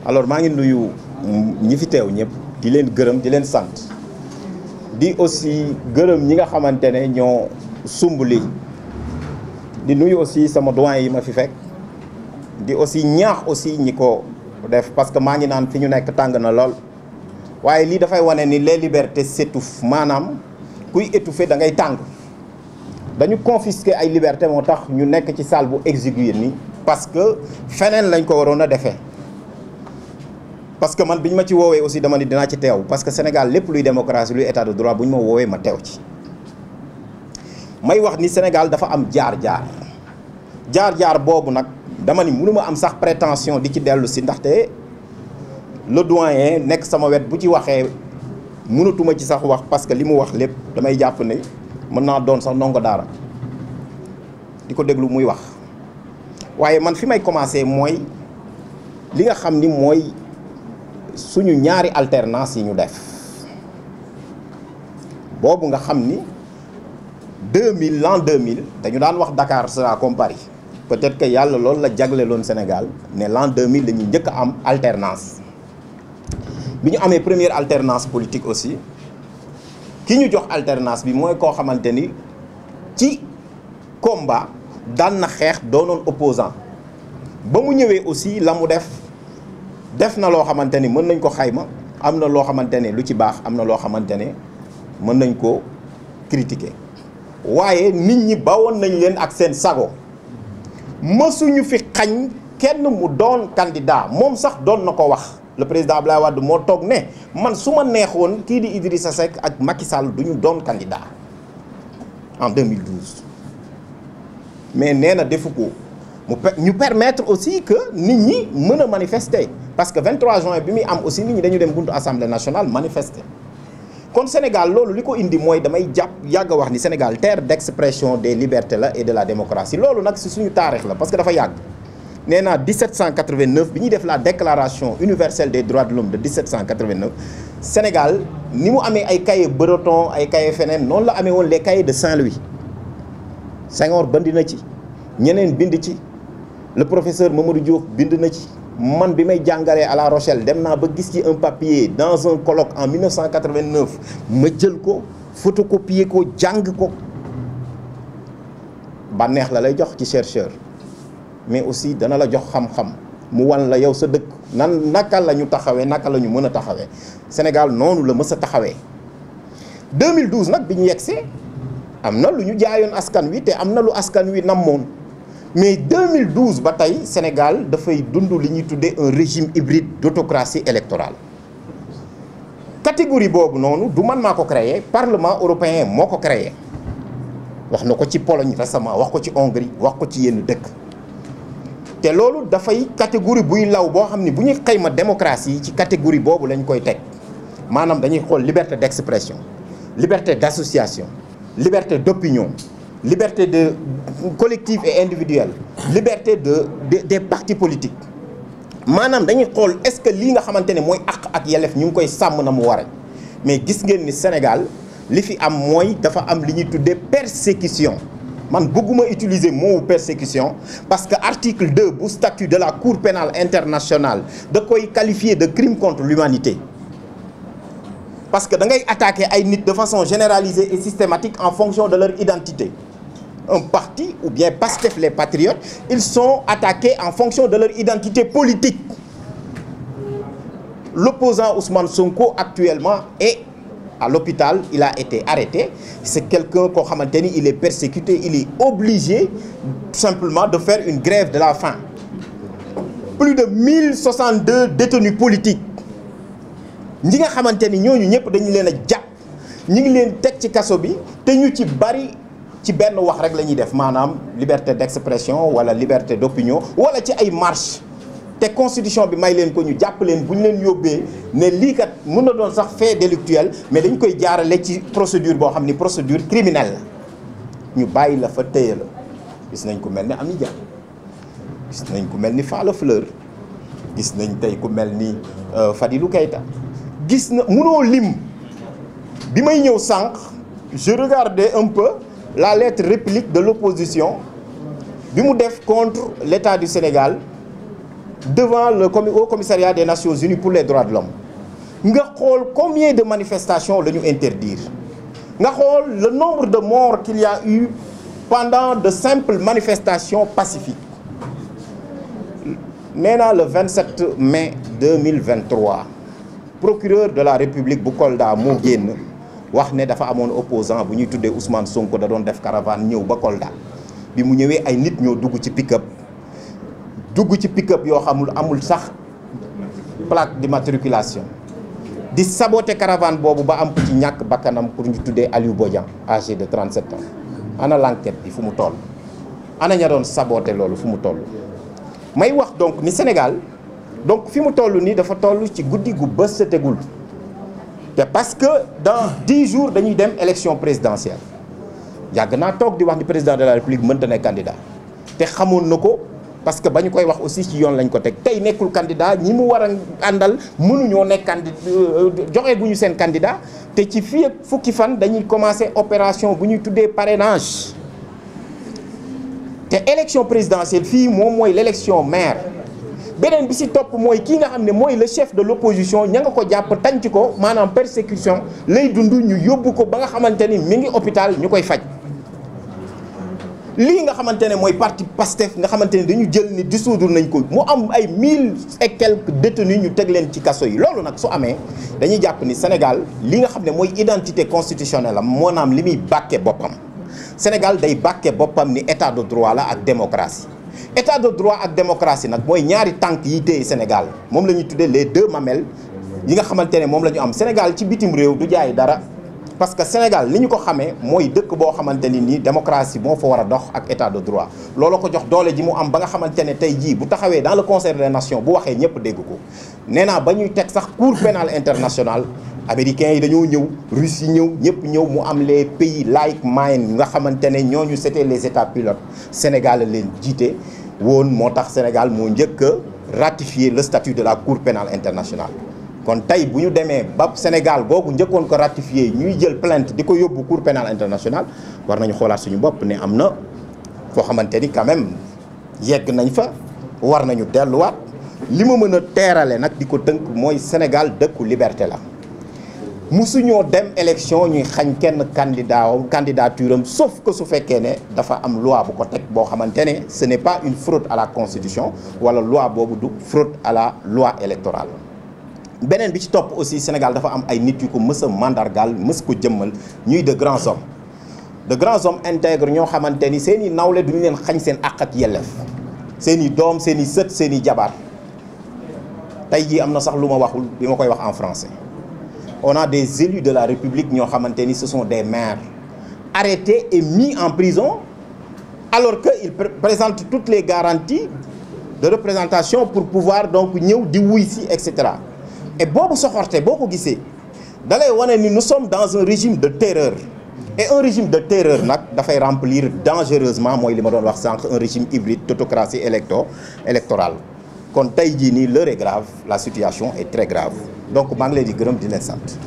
alors maa ngi nuyu ñi fi teew ñëpp di leen gërëm di leen sant di aussi gërëm ñi nga xamante ne ñoo sumb li di nuyu aussi sama doyen yi ma fi fekk di aussi ñaax aussi ñi ko def parce que maa ngi naan fi ñu nekk tàng na lool waaye lii dafay wane ni les libertés s'étouffent maanaam kuy étouffer da ngay tàng dañu confisquer ay liberté moo tax ñu nekk ci salle bu exigu ni parce que feneen lañ ko waroon a defee parce que man bi ñu ma ci woowee aussi dama ni dinaa ci teew parce que Sénégal lépp luy démocratie luy état de droit bu ñu ma woowee ma teew ci may wax ni Sénégal dafa am jaar-jaar boobu nag dama ni mënu ma am sax prétention di ci dellu si ndaxte le doyen nekk sama wet bu ci waxee mënatuma ci sax wax parce que li mu wax lépp damay jàpp ne mën naa doon sax ndongo daara di ko déglu muy wax waaye man fi may commencer mooy li nga xam ni mooy suñu ñaari alternance yi ñu def boobu nga xam ni 2000 l'an 2000 dañu daan wax Dakar sera comme Paris peut-être que yàlla loolu la jagleeloon Sénégal ne l'an 2000 dañuy njëkk a am alternance bi ñu amee première alternance politique aussi ki ñu jox alternance bi mooy koo xamante ni ci combat daan na xeex doonoon opposant ba mu ñëwee aussi la mu def na loo xamante ni mën nañ ko xayma am na loo xamante ne lu ci baax am na loo xamante ne mën nañ ko critiquer waaye nit ñi bawoon nañ leen ak seen sago mësuñu fi xañ kenn mu doon candidat moom sax doon na ko wax le président Abdoulaye Wade moo toog ne man su ma neexoon kii di Idrissa Seck ak Macky Sall du ñu doon candidat en 2012 mais nee na defu ko ñu permettre aussi que nit ñi mën a manifester parce que 23 juin bi muy am aussi nit ñi dañu dem buntu assemblée nationale manifester kon Sénégal loolu li ko indi mooy damay yàgg a wax ni Sénégal terre d'expression des libertés la et de la démocratie loolu nag si suñu taarix la parce que dafa yàgg nee naa 1789 bi ñuy def la déclaration universelle des droits de l'homme de 1789 Sénégal ni mu amee ay cahiers breton ay cahiers feneen noonu la amee woon les cahiers de Saint-Louis Senghor bindi na ci ñeneen bind ci le professeur Mamadou Diouf bind na ci man bi may jàngalee à La Rochelle dem naa ba gis ci un papier dans un colloque en 1989 ma jël ko photocopier ko jàng ko bànneex la lay jox ci chercheur mais aussi dana la jox xam-xam mu wan la yow sa dëkk naka la ñu taxawee naka la ñu mën a taxawee Sénégal noonu la mës a taxawee 2012 nag bi ñu yegsee am na lu ñu jaayoon askan wi te am na lu askan wi namoon mais 2012 ba tey Sénégal dafay dund li ñuy tuddee un régime hybride d'autocratie électorale catégorie boobu noonu du man maa ko créé Parlement européen moo ko créé wax na ko ci Pologne récemment wax ko ci Hongrie wax ko ci yenn dëkk te loolu dafay catégorie buy law boo xam ne bu ñuy xayma démocratie yi ci catégorie boobu lañ koy teg maanaam dañuy xool liberté d'expression liberté d'association liberté d'opinion liberté de collective et individuelle liberté des partis politiques maanaam dañuy xool est-ce que lii nga xamante ne mooy àq ak yelleef ñu ngi koy sàmm na mu ware mais gis ngeen ni Sénégal li fi am mooy dafa am li ñuy tuddee persécution man bëgguma utiliser mot persécution parce que article 2 bu statut de la Cour pénale internationale da koy qualifier de crime contre l'humanité parce que da ngay attaquer ay nit de façon généralisée et systématique en fonction de leur identité un parti ou bien Pastef les patriotes ils sont attaqués en fonction de leur identité politique l'opposant Ousmane Sonko actuellement est à l'hôpital il a été arrêté c'est quelqu'un koo xamante ni il est persécuté il est obligé tout simplement de faire une grève de la faim plus de 1062 détenus politiques ñi nga xamante ni ñooñu ñëpp dañu leen a jàpp ñi ngi leen teg ci kaso bi te ñu ci bari ci benn wax rek la ñuy def maanaam liberté d'expression wala liberté d'opinion wala ci ay marche te constitution bi may leen ko ñu jàpp leen bu ñu leen yóbbee ne lii kat mën na doon sax fait délictuel mais dañ koy jaarale ci procédure boo xam ni procédure criminelle la ñu bàyyi la fa téye la gis nañ ku mel ni Amy Dia gis nañ ku mel ni Falla Fleur gis nañ tey ku mel ni Fadilou Keïta gis na mënoo lim bi may ñëw sànq je regardais un peu la lettre réplique de l'opposition bi mu def contre l'État du Sénégal devant le Haut Commissariat des Nations Unies pour les droits de l'homme nga xool combien de manifestations la ñu interdire nga xool le nombre de morts qu'il y a eu pendant de simples manifestations pacifiques. nee naa le 27 mai 2023 procureur de la République bu Kolda moo génn wax ne dafa amoon opposant bu ñuy tuddee Ousmane Sonko da doon def caravane ñëw ba Kolda bi mu ñëwee ay nit ñoo dugg ci pick-up yoo xamul amul sax plaque d'immatriculation di saboter caravane boobu ba am ko ci ñàkk bakkanam pour ñu tuddee Aliou Bodian âgé de 37 ans ana l'enquête bi fu mu toll ana ña doon saboter loolu fu mu toll. may wax donc ni Sénégal donc fi mu toll nii dafa toll ci guddi gu bës sa tegul te parce que dans 10 jours dañuy dem élection présidentielle yàgg naa toog di wax ni président de la République mënta nekk candidat te xamoon na ko parce que ba ñu koy wax aussi ci yoon lañ ko teg tey nekkul candidat ñi mu war a àndal mënuñoo nekk candidat joxe gu ñu seen candidat te ci fii ak fukki fan dañuy commencer opération bu ñuy tuddee parrainage te élection présidentielle fii moom mooy l'élection maire beneen bi ci topp mooy kii nga xam ne mooy le chef de l'opposition ña nga ko jàpp tànc ko maanaam persécution lay dund ñu yóbbu ko ba nga xamante ni mi ngi hôpital ñu koy faj. lii nga xamante ne mooy parti Pastef nga xamante ne dañu jël ni dissoudre nañ ko mu am ay 1000 et quelques détenus ñu teg leen ci kaso yi loolu nag su amee dañuy jàpp ni Sénégal li nga xam ne mooy identité constitutionnelle am moo naam li muy bàkkee boppam Sénégal day bàkkee boppam ni état de droit la ak démocratie état de droit ak démocratie nag mooy ñaari tànk yi téye Sénégal moom la ñuy tuddee les deux mamelles yi nga xamante ne moom la ñu am Sénégal ci bitim réew du jaay dara. parce que Sénégal li ñu ko xamee mooy dëkk boo xamante ni nii démocratie moo fa war a dox ak état de droit loolu ko jox doole ji mu am ba nga xamante ne tey jii bu taxawee dans le concert des nations bu waxee ñëpp dégg ko nee naa ba ñuy teg sax cour pénale internationale américains yi dañoo ñëw russes yi ñëw ñëpp ñëw mu am les pays like mine nga xamante ne ñooñu c'était les états pilotes Sénégal leen jiite woon moo tax Sénégal moo njëkk a ratifier le statut de la cour pénale internationale. kon tey bu ñu demee ba Sénégal googu njëkkoon ko ratifié ñuy jël plainte di ko yóbbu cour pénale internationale war nañu xoolaat suñu bopp ne am na foo xamante ni quand même yegg nañ fa war nañu delluwaat li ma mën a teerale nag di ko tënk mooy Sénégal dëkku liberté la musuñoo dem élection ñuy xañ kenn candidature am sauf que su fekkee ne dafa am loi bu ko teg boo xamante ne ce n'est pas une fraude à la constitution wala loi boobu du fraude à la loi électorale. beneen bi ci topp aussi Sénégal dafa am ay nit yu ko mës a mandargaal mës ko jëmmal ñuy de grands hommes intègres ñoo xamante ni seen i nawle duñu leen xañ seen àq ak yelleef seen i doom seen i sët seen i jabar tey jii am na sax lu ma waxul bi ma koy wax en français on a des élus de la République ñoo xamante ni ce sont des maires arrêtés et mis en prison alors que ils présentent toutes les garanties de représentation pour pouvoir donc ñëw di wuy si et cetera. et boobu soxorte boo ko gisee da lay wane ni nous sommes dans un régime de terreur et un régime de terreur nag dafay remplir dangereusement mooy li ma doon wax sànq un régime hybride d'autocratie électorale kon tey jii nii l'heure est grave la situation est très grave donc maa ngi leen di gërëm di leen sant